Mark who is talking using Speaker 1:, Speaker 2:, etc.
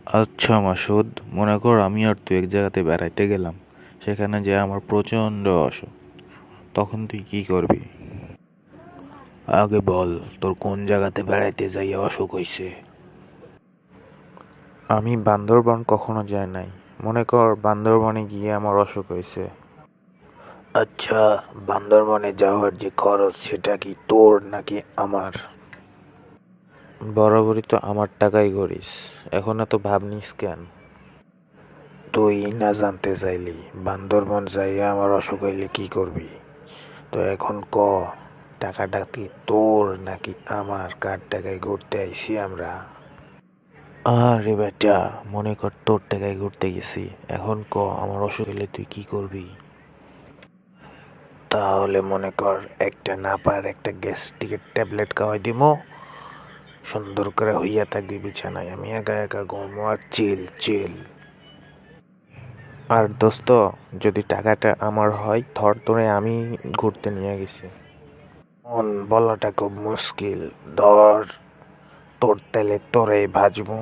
Speaker 1: আচ্ছা মাসুদ, মনে কর আমি আর তুই এক জায়গাতে বেড়াইতে গেলাম, সেখানে যে আমার প্রচণ্ড অসুখ, তখন তুই কি করবি? আগে বল, তোর কোন জায়গাতে বেড়াইতে যাই অসুখ হইছে? আমি বান্দরবান কখনো যাই নাই, মনে কর বান্দরবনে গিয়ে আমার অসুখ হয়েছে। আচ্ছা, বান্দরবনে যাওয়ার যে খরচ সেটা কি তোর নাকি আমার? বরাবরই তো আমার টাকাই করিস, এখন এত ভাবনিস কেন? তুই না জানতে চাইলি বান্দরবন যাইয়া আমার অসুখ হইলে কি করবি? তো এখন ক, টাকাটা কি তোর নাকি আমার? কার টাকায় ঘুরতে আইছি আমরা? আরে বেটা, মনে কর তোর টাকায় ঘুরতে গেছি, এখন ক আমার অসুখ হইলে তুই কি করবি? তাহলে মনে কর একটা না পার একটা গ্যাস্ট্রিকের ট্যাবলেট খাওয়াই দিমো, সুন্দর করে হইয়া থাকবি বিছানায়, আমি একা একা ঘুমো আর চিল চিল। আর দোস্ত, যদি টাকাটা আমার হয়, ধর তোরে আমি ঘুরতে নিয়ে গেছি, মন বলাটা খুব মুশকিল, ধর তোর তেলে তোরে ভাজবো।